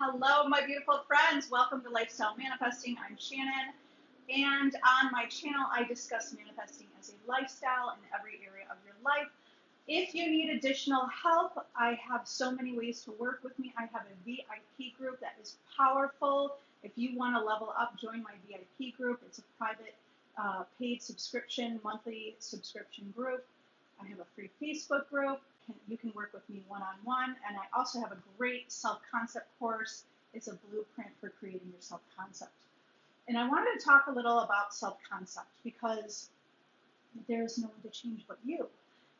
Hello, my beautiful friends. Welcome to Lifestyle Manifesting. I'm Shannon. And on my channel, I discuss manifesting as a lifestyle in every area of your life. If you need additional help, I have so many ways to work with me. I have a VIP group that is powerful. If you want to level up, join my VIP group. It's a private paid subscription, monthly subscription group. I have a free Facebook group. You can work with me one-on-one, and I also have a great self-concept course. It's a blueprint for creating your self-concept. And I wanted to talk a little about self-concept because there's no one to change but you.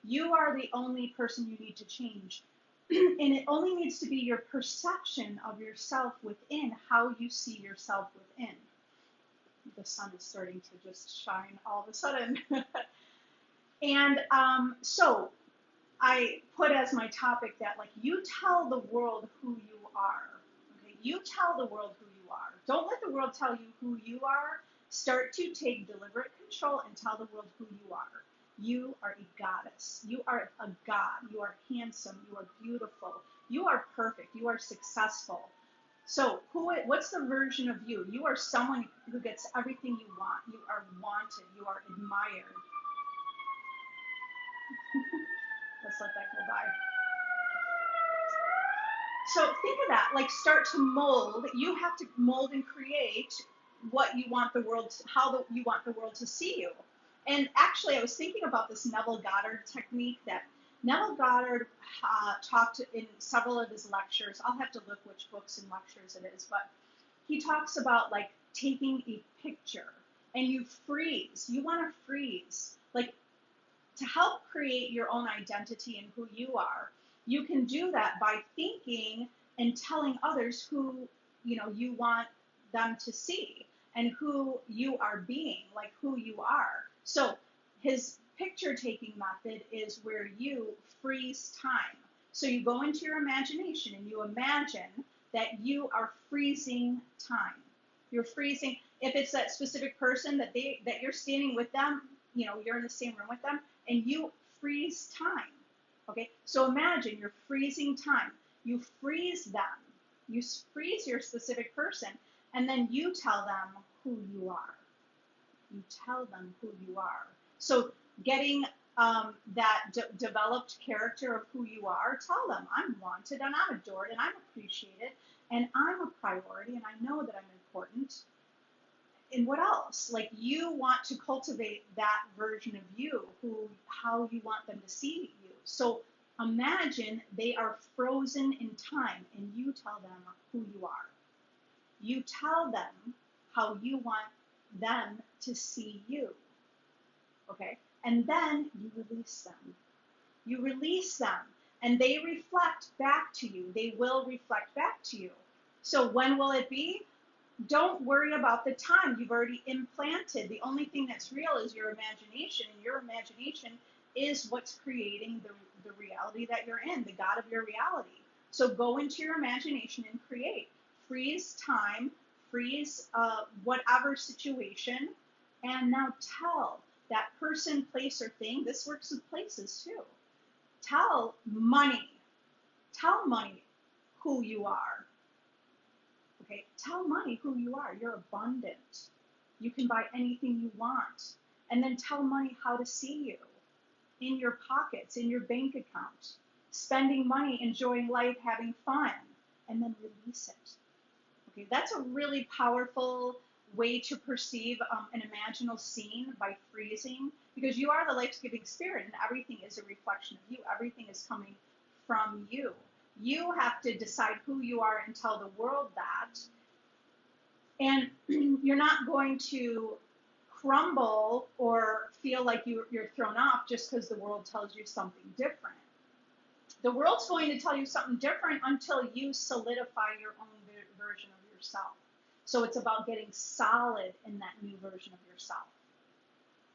You are the only person you need to change. And it only needs to be your perception of yourself within, how you see yourself within. The sun is starting to just shine all of a sudden. And so I put as my topic that, like, you tell the world who you are. Okay? You tell the world who you are. Don't let the world tell you who you are. Start to take deliberate control and tell the world who you are. You are a goddess. You are a god. You are handsome. You are beautiful. You are perfect. You are successful. So what's the version of you? You are someone who gets everything you want. You are wanted. You are admired. Let's let that go by. So think of that, like, start to mold. You have to mold and create what you want the world, you want the world to see you. And actually, I was thinking about this Neville Goddard technique that Neville Goddard talked in several of his lectures. I'll have to look which books and lectures it is, but he talks about, like, taking a picture and you freeze. You want to freeze, like, to help create your own identity and who you are. You can do that by thinking and telling others who you want them to see and who you are being, like who you are. So his picture taking method is where you freeze time. So you go into your imagination and you imagine that you are freezing time. You're freezing. If it's that specific person that you're standing with them, you're in the same room with them, and you freeze time. Okay, so imagine you're freezing time. You freeze them. You freeze your specific person, and then you tell them who you are. You tell them who you are. So getting that developed character of who you are, tell them, I'm wanted, and I'm adored, and I'm appreciated, and I'm a priority, and I know that I'm important. And what else? Like, you want to cultivate that version of you, how you want them to see you. So imagine they are frozen in time, and you tell them who you are. You tell them how you want them to see you. Okay? And then you release them. You release them, and they reflect back to you. They will reflect back to you. So when will it be? Don't worry about the time. You've already implanted. The only thing that's real is your imagination, and your imagination is what's creating the reality that you're in, the God of your reality. So go into your imagination and create. Freeze time, freeze whatever situation, and now tell that person, place, or thing. This works with places too. Tell money who you are. Okay, tell money who you are. You're abundant. You can buy anything you want. And then tell money how to see you in your pockets, in your bank account, spending money, enjoying life, having fun, and then release it. Okay, that's a really powerful way to perceive an imaginal scene, by freezing, because you are the life-giving spirit, and everything is a reflection of you. Everything is coming from you. You have to decide who you are and tell the world that. And you're not going to crumble or feel like you're thrown off just because the world tells you something different. The world's going to tell you something different until you solidify your own version of yourself. So it's about getting solid in that new version of yourself.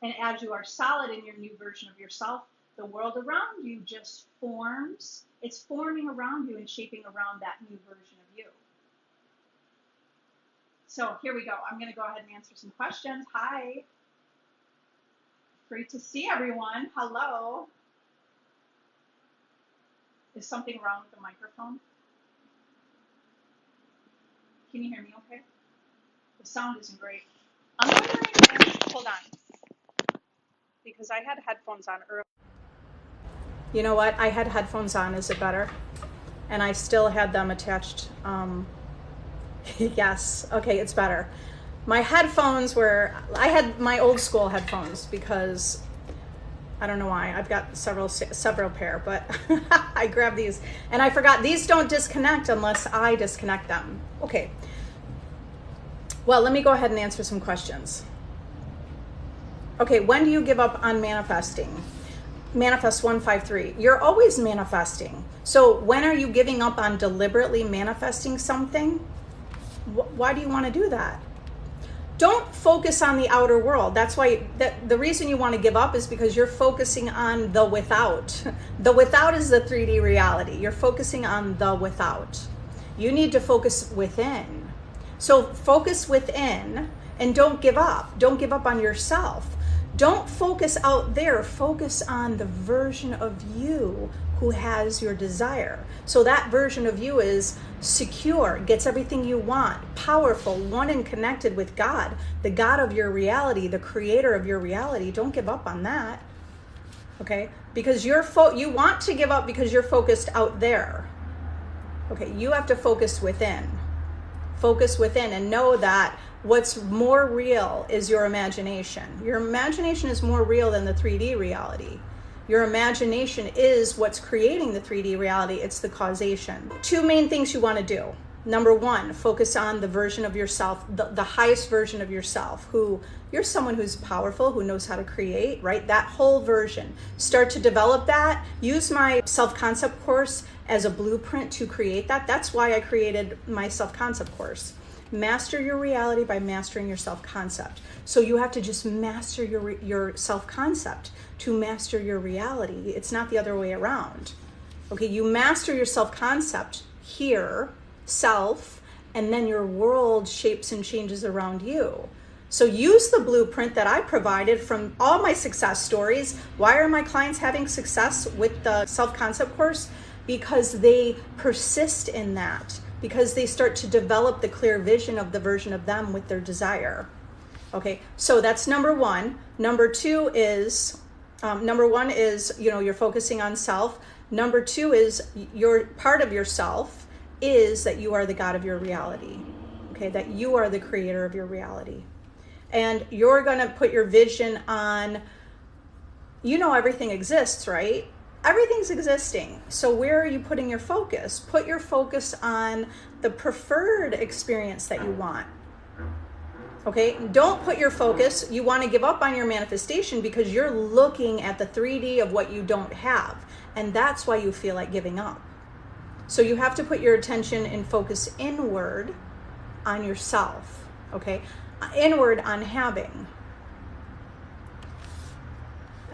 And as you are solid in your new version of yourself, the world around you just forms. It's forming around you and shaping around that new version of you. So here we go. I'm going to go ahead and answer some questions. Hi. Great to see everyone. Hello. Is something wrong with the microphone? Can you hear me okay? The sound isn't great. I'm wondering, hold on, because I had headphones on earlier. You know what? I had headphones on. Is it better? And I still had them attached. Yes. Okay, it's better. My headphones were, I had my old school headphones because I don't know why. I've got several pair, but I grabbed these and I forgot these don't disconnect unless I disconnect them. Okay. Well, let me go ahead and answer some questions. Okay, when do you give up on manifesting? Manifest 153. You're always manifesting. So when are you giving up on deliberately manifesting something? Why do you want to do that? Don't focus on the outer world. That's why the reason you want to give up is because you're focusing on the without. The without is the 3D reality. You're focusing on the without. You need to focus within. So focus within and don't give up. Don't give up on yourself. Don't focus out there. Focus on the version of you who has your desire. So that version of you is secure, gets everything you want, powerful, one and connected with God, the God of your reality, the creator of your reality. Don't give up on that. Okay? Because you want to give up because you're focused out there. Okay, you have to focus within. Focus within and know that what's more real is your imagination. Your imagination is more real than the 3D reality. Your imagination is what's creating the 3D reality. It's the causation. Two main things you want to do. Number one, focus on the version of yourself, the highest version of yourself, who you're someone who's powerful, who knows how to create, right? That whole version. Start to develop that. Use my self-concept course as a blueprint to create that. That's why I created my self-concept course. Master your reality by mastering your self-concept. So you have to just master your self-concept to master your reality. It's not the other way around. Okay, you master your self-concept here, self, and then your world shapes and changes around you. So use the blueprint that I provided from all my success stories. Why are my clients having success with the self-concept course? Because they persist in that. Because they start to develop the clear vision of the version of them with their desire. Okay, so that's number one. Number two is, number one is, you're focusing on self. Number two is your part of yourself is that you are the God of your reality. Okay, that you are the creator of your reality. And you're going to put your vision on, everything exists, right? Everything's existing. So where are you putting your focus? Put your focus on the preferred experience that you want. Okay, don't put your focus, you want to give up on your manifestation because you're looking at the 3D of what you don't have. And that's why you feel like giving up. So you have to put your attention and focus inward on yourself. Okay, inward on having.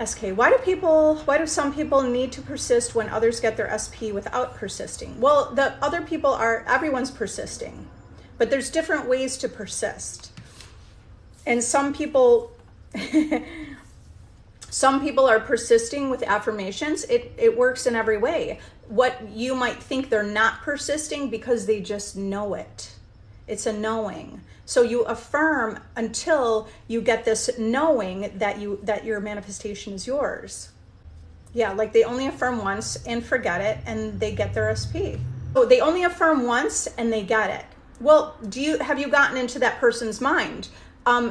SK, why do some people need to persist when others get their SP without persisting? Well, everyone's persisting, but there's different ways to persist. And some people are persisting with affirmations. It works in every way. What you might think they're not persisting because they just know it. It's a knowing. So you affirm until you get this knowing that your manifestation is yours. Yeah, like they only affirm once and forget it and they get their SP. So they only affirm once and they get it. Well, have you gotten into that person's mind?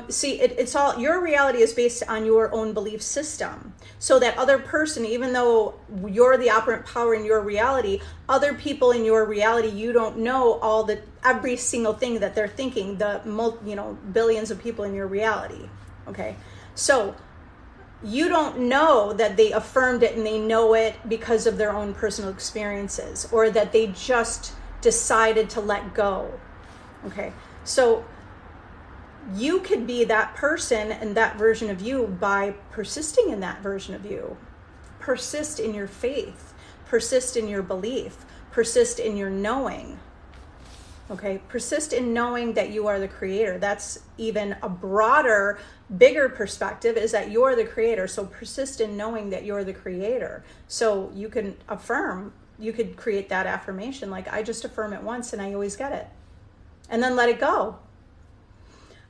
See, it's all, your reality is based on your own belief system. So that other person, even though you're the operant power in your reality, other people in your reality, you don't know every single thing that they're thinking, billions of people in your reality. Okay. So you don't know that they affirmed it and they know it because of their own personal experiences, or that they just decided to let go. Okay. So you could be that person and that version of you by persisting in that version of you. Persist in your faith. Persist in your belief. Persist in your knowing. Okay? Persist in knowing that you are the creator. That's even a broader, bigger perspective, is that you're the creator. So persist in knowing that you're the creator. So you can affirm, you could create that affirmation like, I just affirm it once and I always get it. and then let it go.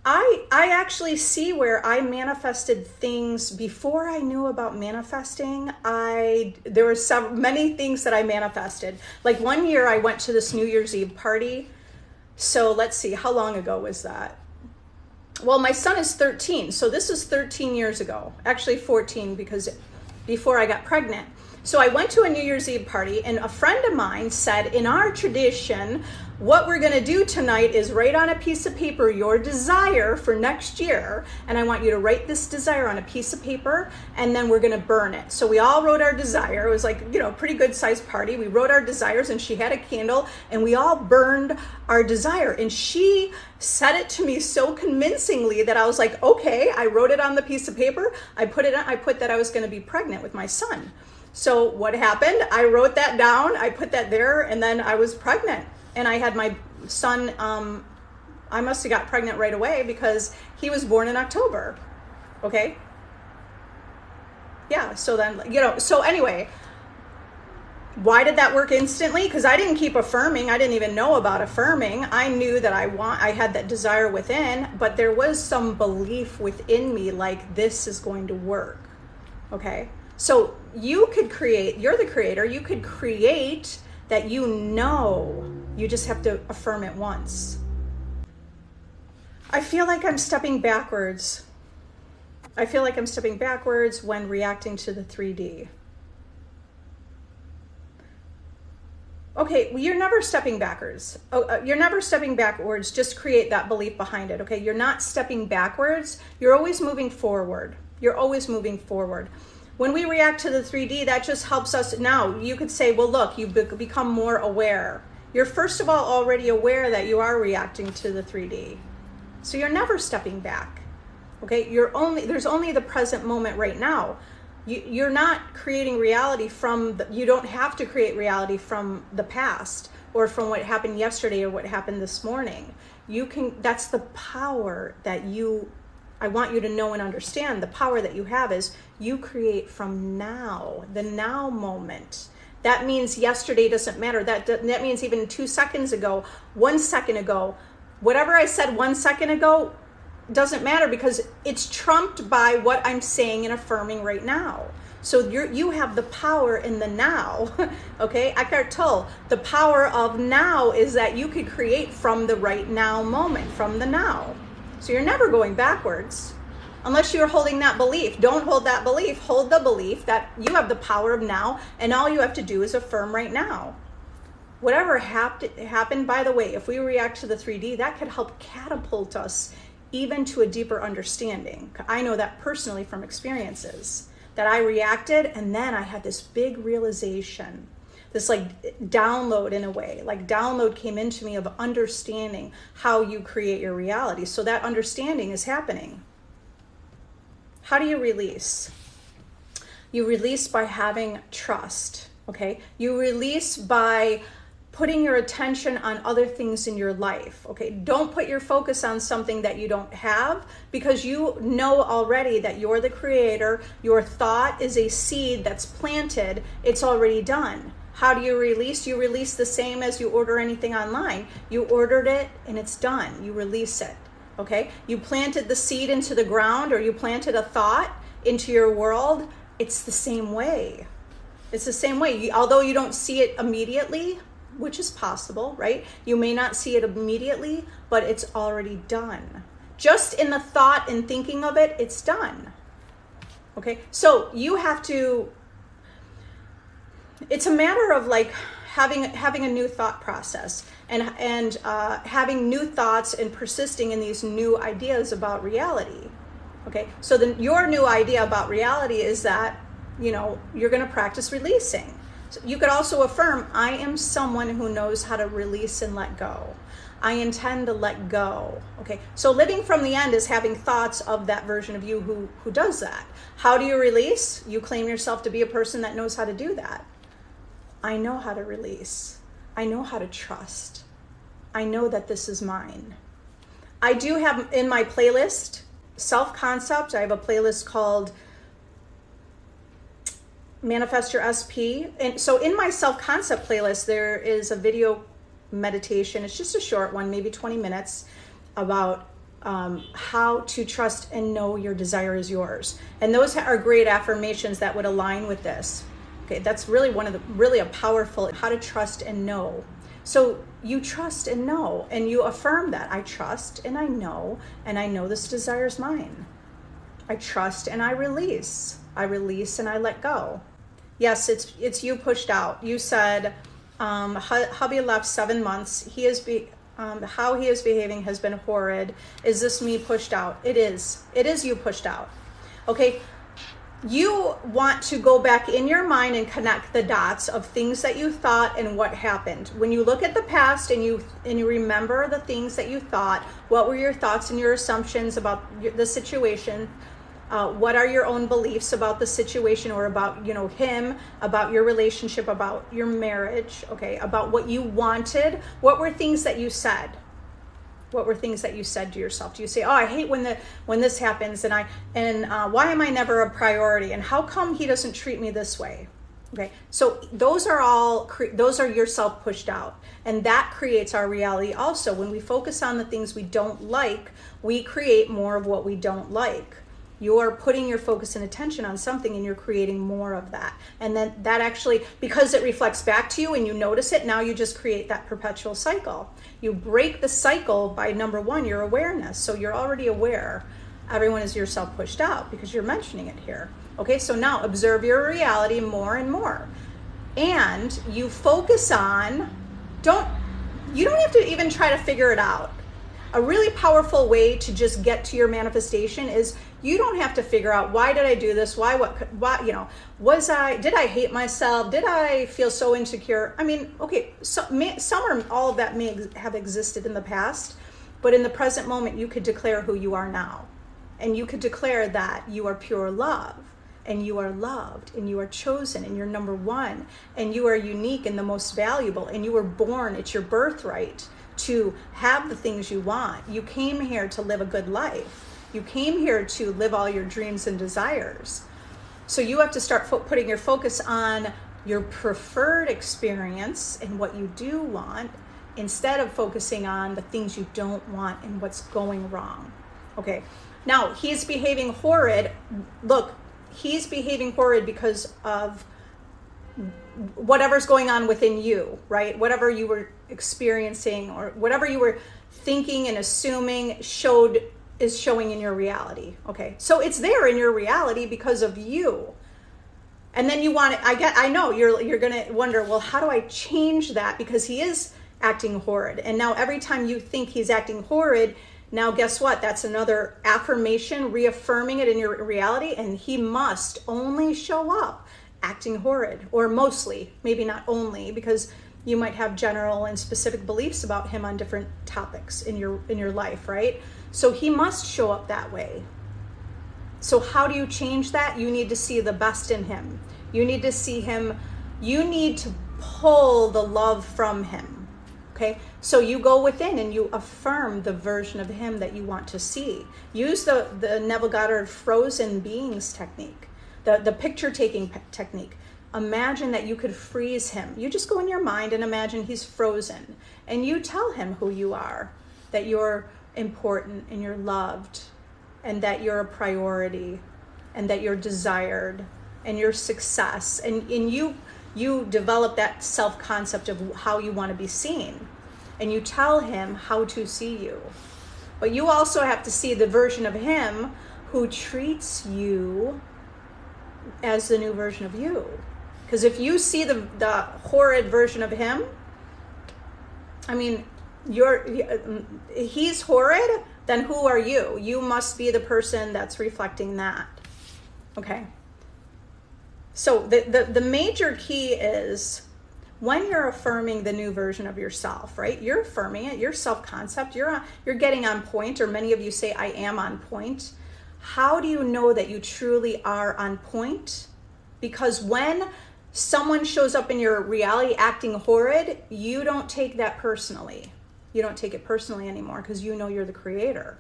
I actually see where I manifested things before I knew about manifesting. There were many things that I manifested. Like one year I went to this New Year's Eve party. So let's see, how long ago was that? Well, my son is 13, so this is 13 years ago. Actually 14, because before I got pregnant. So I went to a New Year's Eve party, and a friend of mine said, in our tradition, what we're going to do tonight is write on a piece of paper your desire for next year, and I want you to write this desire on a piece of paper, and then we're going to burn it. So we all wrote our desire. It was like, you know, a pretty good sized party. We wrote our desires, and she had a candle, and we all burned our desire. And she said it to me so convincingly that I was like, okay, I wrote it on the piece of paper. I put that I was going to be pregnant with my son. So what happened? I wrote that down, I put that there, and then I was pregnant. And I had my son, I must have got pregnant right away because he was born in October. Okay? Yeah, so then, you know, so anyway, why did that work instantly? Because I didn't keep affirming. I didn't even know about affirming. I knew that I had that desire within, but there was some belief within me like this is going to work. Okay? So you could create, you're the creator, you could create that you know, you just have to affirm it once. I feel like I'm stepping backwards. I feel like I'm stepping backwards when reacting to the 3D. Okay, well, you're never stepping backwards. You're never stepping backwards, just create that belief behind it, okay? You're not stepping backwards, you're always moving forward. You're always moving forward. When we react to the 3D, that just helps us. Now, you could say, well, look, you've become more aware. You're first of all already aware that you are reacting to the 3D. So you're never stepping back, okay? There's only the present moment right now. You're not creating reality you don't have to create reality from the past or from what happened yesterday or what happened this morning. That's the power that I want you to know and understand. The power that you have is you create from now, the now moment. That means yesterday doesn't matter. That means even 2 seconds ago, 1 second ago, whatever I said 1 second ago doesn't matter because it's trumped by what I'm saying and affirming right now. So you have the power in the now, okay? Eckhart Tolle, the power of now is that you could create from the right now moment, from the now. So you're never going backwards unless you're holding that belief. Don't hold that belief. Hold the belief that you have the power of now, and all you have to do is affirm right now. Whatever happened, by the way, if we react to the 3D, that could help catapult us even to a deeper understanding. I know that personally from experiences, that I reacted and then I had this big realization. This like download in a way, like download came into me of understanding how you create your reality. So that understanding is happening. How do you release? You release by having trust, okay? You release by putting your attention on other things in your life, okay? Don't put your focus on something that you don't have because you know already that you're the creator. Your thought is a seed that's planted. It's already done. How do you release? You release the same as you order anything online. You ordered it and it's done. You release it, okay? You planted the seed into the ground or you planted a thought into your world. It's the same way. It's the same way. Although you don't see it immediately, which is possible, right? You may not see it immediately, but it's already done. Just in the thought and thinking of it, it's done, okay? So you have to, it's a matter of like having a new thought process and having new thoughts and persisting in these new ideas about reality. Okay, so then your new idea about reality is that, you know, you're going to practice releasing. So you could also affirm, I am someone who knows how to release and let go. I intend to let go. Okay, so living from the end is having thoughts of that version of you who does that. How do you release? You claim yourself to be a person that knows how to do that. I know how to release. I know how to trust. I know that this is mine. I do have in my playlist, self-concept, I have a playlist called Manifest Your SP. And so in my self-concept playlist, there is a video meditation. It's just a short one, maybe 20 minutes, about how to trust and know your desire is yours. And those are great affirmations that would align with this. Okay, that's really a powerful, how to trust and know. So you trust and know, and you affirm that. I trust and I know this desire is mine. I trust and I release. I release and I let go. Yes, it's you pushed out. You said, hubby left 7 months. How he is behaving has been horrid. Is this me pushed out? It is. It is you pushed out. Okay. You want to go back in your mind and connect the dots of things that you thought and what happened. When you look at the past and you remember the things that you thought, what were your thoughts and your assumptions about the situation? What are your own beliefs about the situation, or about, him, about your relationship, about your marriage, okay, about what you wanted? What were things that you said? What were things that you said to yourself? Do you say, oh, I hate when this happens, and why am I never a priority? And how come he doesn't treat me this way? Okay, so those are yourself pushed out. And that creates our reality also. When we focus on the things we don't like, we create more of what we don't like. You're putting your focus and attention on something, and you're creating more of that. And then that actually, because it reflects back to you and you notice it, now you just create that perpetual cycle. You break the cycle by, number one, your awareness. So you're already aware. Everyone is yourself pushed out because you're mentioning it here. Okay, so now observe your reality more and more. And you focus on, you don't have to even try to figure it out. A really powerful way to just get to your manifestation is, you don't have to figure out, why did I do this? Why, did I hate myself? Did I feel so insecure? I mean, okay, all of that may have existed in the past, but in the present moment, you could declare who you are now. And you could declare that you are pure love, and you are loved, and you are chosen, and you're number one, and you are unique and the most valuable, and you were born, it's your birthright to have the things you want. You came here to live a good life. You came here to live all your dreams and desires. So you have to start putting your focus on your preferred experience and what you do want, instead of focusing on the things you don't want and what's going wrong. Okay, now he's behaving horrid. Look, he's behaving horrid because of whatever's going on within you, right? Whatever you were experiencing, or whatever you were thinking and assuming is showing in your reality. Okay, so it's there in your reality because of you. And then you want it. I know you're gonna wonder, well, how do I change that? Because he is acting horrid. And now every time you think he's acting horrid, now guess what? That's another affirmation, reaffirming it in your reality. And he must only show up acting horrid, or mostly, maybe not only, because you might have general and specific beliefs about him on different topics in your life, right? So he must show up that way. So how do you change that? You need to see the best in him. You need to see him. You need to pull the love from him. Okay? So you go within and you affirm the version of him that you want to see. Use the Neville Goddard frozen beings technique, the picture taking technique. Imagine that you could freeze him. You just go in your mind and imagine he's frozen, and you tell him who you are, that you're important and you're loved, and that you're a priority, and that you're desired, and your success, and you develop that self-concept of how you want to be seen, and you tell him how to see you. But you also have to see the version of him who treats you as the new version of you. Because if you see the horrid version of him, I mean, he's horrid, then who are you? You must be the person that's reflecting that. Okay. So the major key is, when you're affirming the new version of yourself, right? You're affirming it, your self-concept, you're getting on point, or many of you say, I am on point. How do you know that you truly are on point? Because when someone shows up in your reality acting horrid, you don't take that personally. You don't take it personally anymore, because you know you're the creator.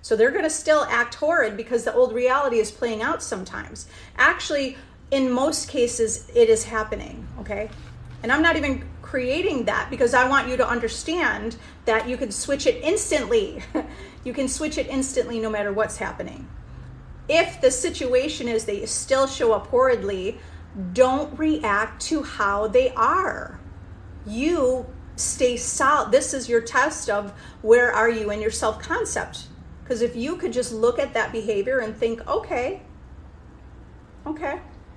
So they're going to still act horrid because the old reality is playing out sometimes. Actually, in most cases, it is happening, okay? And I'm not even creating that because I want you to understand that you can switch it instantly. You can switch it instantly no matter what's happening. If the situation is they still show up horridly, don't react to how they are. You stay solid. This is your test of where are you in your self-concept. Because if you could just look at that behavior and think, okay.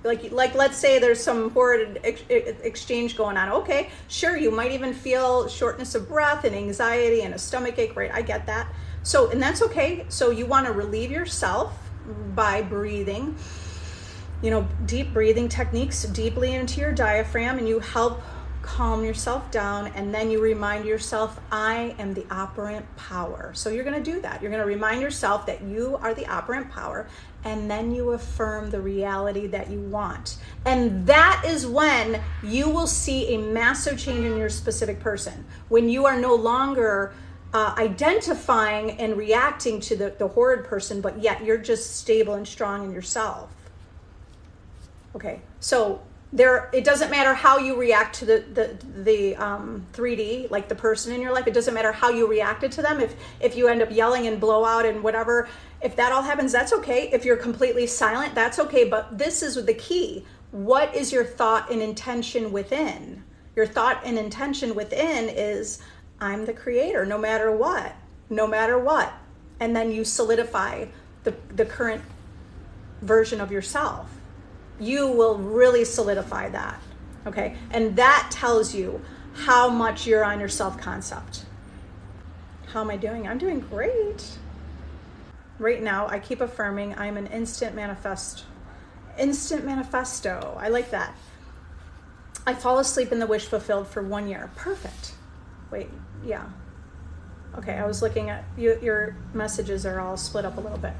Like let's say there's some horrid exchange going on. Okay, sure, you might even feel shortness of breath and anxiety and a stomach ache, right? I get that. So, and that's okay. So you want to relieve yourself by breathing, deep breathing techniques deeply into your diaphragm, and you help calm yourself down, and then you remind yourself, I am the operant power. So you're going to do that. You're going to remind yourself that you are the operant power, and then you affirm the reality that you want. And that is when you will see a massive change in your specific person. When you are no longer identifying and reacting to the horrid person, but yet you're just stable and strong in yourself. Okay, so it doesn't matter how you react to the 3D, like the person in your life. It doesn't matter how you reacted to them. If you end up yelling and blow out and whatever, if that all happens, that's okay. If you're completely silent, that's okay. But this is the key. What is your thought and intention within? Your thought and intention within is, I'm the creator, no matter what. And then you solidify the current version of yourself. You will really solidify that, okay? And that tells you how much you're on your self-concept. How am I doing? I'm doing great. Right now, I keep affirming I'm an instant manifesto. I like that. I fall asleep in the wish fulfilled for 1 year. Perfect. Wait, yeah. Okay, I was looking at your messages are all split up a little bit.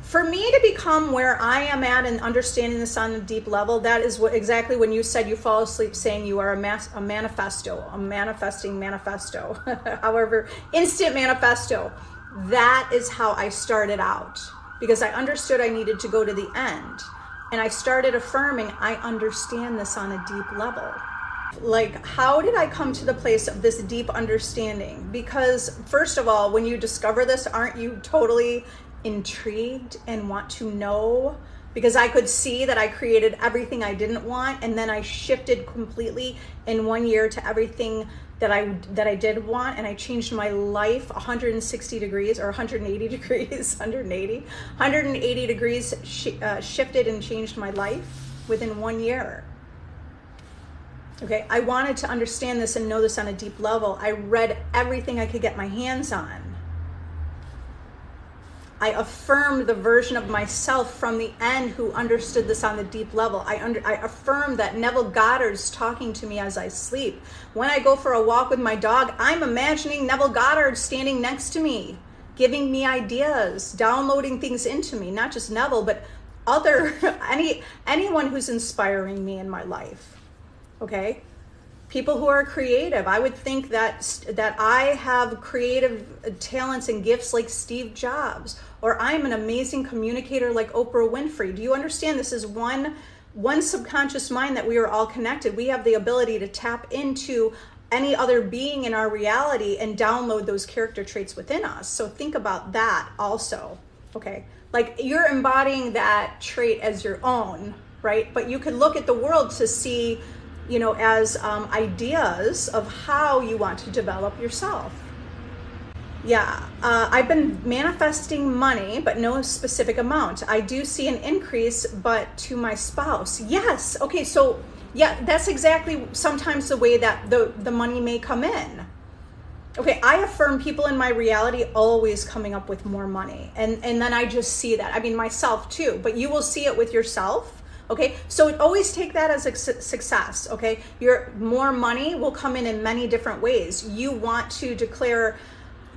For me to become where I am at and understanding this on a deep level, that is exactly when you said you fall asleep saying you are a manifesto, a manifesting manifesto. However, instant manifesto. That is how I started out, because I understood I needed to go to the end. And I started affirming, I understand this on a deep level. Like, how did I come to the place of this deep understanding? Because first of all, when you discover this, aren't you totally intrigued and want to know? Because I could see that I created everything I didn't want, and then I shifted completely in 1 year to everything that I did want, and I changed my life 160 degrees or 180 degrees, 180 degrees shifted and changed my life within 1 year. Okay, I wanted to understand this and know this on a deep level. I read everything I could get my hands on. I affirmed the version of myself from the end who understood this on the deep level. I affirmed that Neville Goddard's talking to me as I sleep. When I go for a walk with my dog, I'm imagining Neville Goddard standing next to me, giving me ideas, downloading things into me, not just Neville, but anyone who's inspiring me in my life. Okay? People who are creative. I would think that I have creative talents and gifts like Steve Jobs, or I'm an amazing communicator like Oprah Winfrey. Do you understand? This is one subconscious mind that we are all connected. We have the ability to tap into any other being in our reality and download those character traits within us. So think about that also. Okay, like you're embodying that trait as your own, right? But you could look at the world to see, as ideas of how you want to develop yourself. Yeah, I've been manifesting money, but no specific amount. I do see an increase, but to my spouse. Yes, okay, so yeah, that's exactly sometimes the way that the money may come in. Okay, I affirm people in my reality always coming up with more money. And then I just see that. I mean, myself too, but you will see it with yourself. Okay, so always take that as a success. Okay, your more money will come in many different ways. You want to declare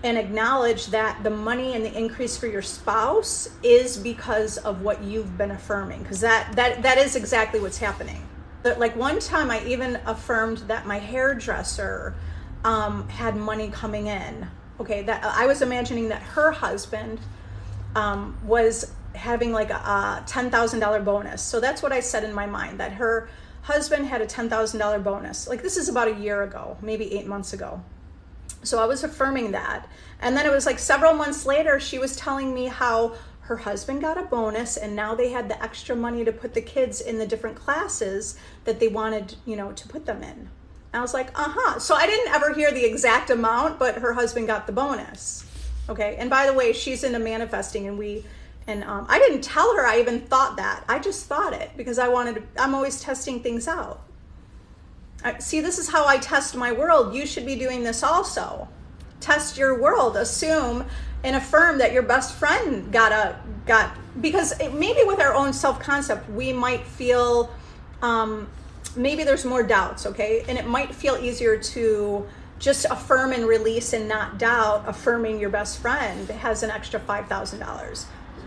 and acknowledge that the money and the increase for your spouse is because of what you've been affirming, because that is exactly what's happening. But like one time I even affirmed that my hairdresser had money coming in. Okay, that I was imagining that her husband was having like a $10,000 bonus. So that's what I said in my mind, that her husband had a $10,000 bonus. Like, this is about a year ago, maybe 8 months ago. So I was affirming that. And then it was like several months later, she was telling me how her husband got a bonus and now they had the extra money to put the kids in the different classes that they wanted, you know, to put them in. And I was like, So I didn't ever hear the exact amount, but her husband got the bonus. Okay. And by the way, she's into manifesting, and I didn't tell her I even thought that. I just thought it because I'm always testing things out. See, this is how I test my world. You should be doing this also. Test your world. Assume and affirm that your best friend got, because maybe with our own self-concept, we might feel, maybe there's more doubts, okay? And it might feel easier to just affirm and release and not doubt. Affirming your best friend has an extra $5,000.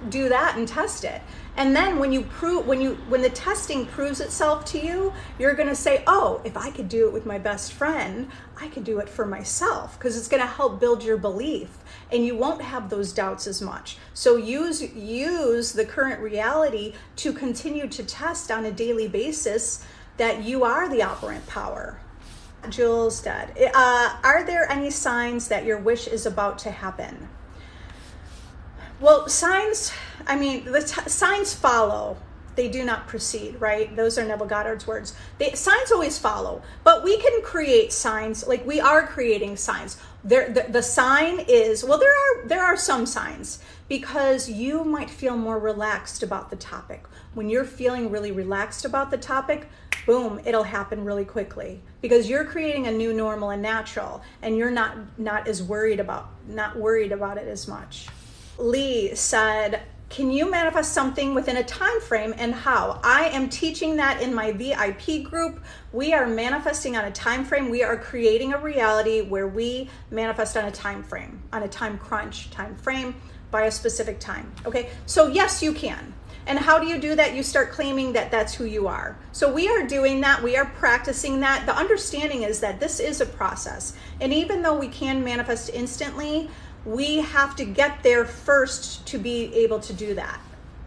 Do that and test it. And then when the testing proves itself to you, you're going to say, oh, if I could do it with my best friend, I could do it for myself, because it's going to help build your belief and you won't have those doubts as much. So use the current reality to continue to test on a daily basis that you are the operant power. Jules dead. Are there any signs that your wish is about to happen? Well, signs, I mean, signs follow. They do not precede, right? Those are Neville Goddard's words. Signs always follow, but we can create signs. Like, we are creating signs. The sign is, well, there are some signs, because you might feel more relaxed about the topic. When you're feeling really relaxed about the topic, boom, it'll happen really quickly, because you're creating a new normal and natural, and you're not worried about it as much. Lee said, can you manifest something within a time frame, and how? I am teaching that in my VIP group. We are manifesting on a time frame. We are creating a reality where we manifest on a time frame, on a time crunch time frame, by a specific time. Okay, so yes, you can. And how do you do that? You start claiming that that's who you are. So we are doing that. We are practicing that. The understanding is that this is a process. And even though we can manifest instantly, we have to get there first to be able to do that.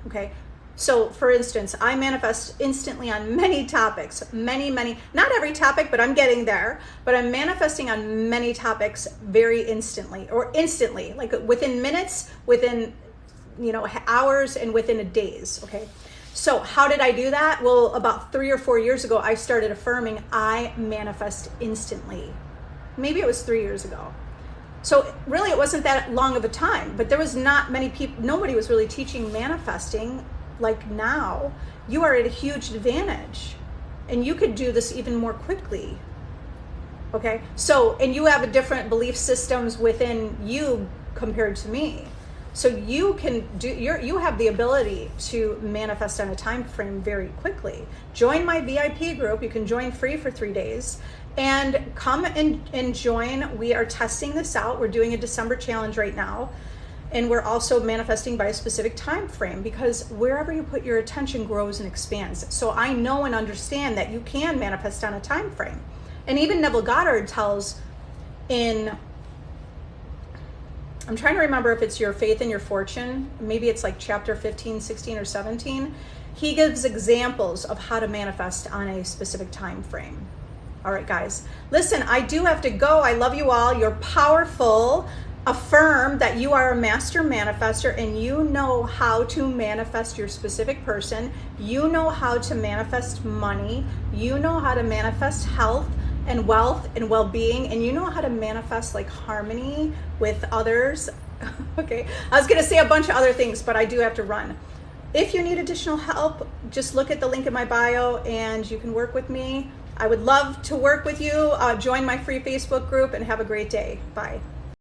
Okay. So for instance, I manifest instantly on many topics, many, not every topic, but I'm getting there, but I'm manifesting on many topics very instantly, like within minutes, within, hours, and within days. Okay. So how did I do that? Well, about 3 or 4 years ago, I started affirming I manifest instantly. Maybe it was 3 years ago. So really it wasn't that long of a time, but there was not many people, nobody was really teaching manifesting like now. You are at a huge advantage, and you could do this even more quickly. Okay, so, and you have a different belief systems within you compared to me. So you can do, you have the ability to manifest on a time frame very quickly. Join my VIP group. You can join free for 3 days. And come and join. We are testing this out. We're doing a December challenge right now. And we're also manifesting by a specific time frame, because wherever you put your attention grows and expands. So I know and understand that you can manifest on a time frame. And even Neville Goddard tells in, I'm trying to remember if it's Your Faith and Your Fortune. Maybe it's like chapter 15, 16, or 17. He gives examples of how to manifest on a specific time frame. All right, guys, listen, I do have to go. I love you all. You're powerful. Affirm that you are a master manifester, and you know how to manifest your specific person. You know how to manifest money. You know how to manifest health and wealth and well-being, and you know how to manifest like harmony with others. Okay, I was going to say a bunch of other things, but I do have to run. If you need additional help, just look at the link in my bio and you can work with me. I would love to work with you. Join my free Facebook group and have a great day. Bye.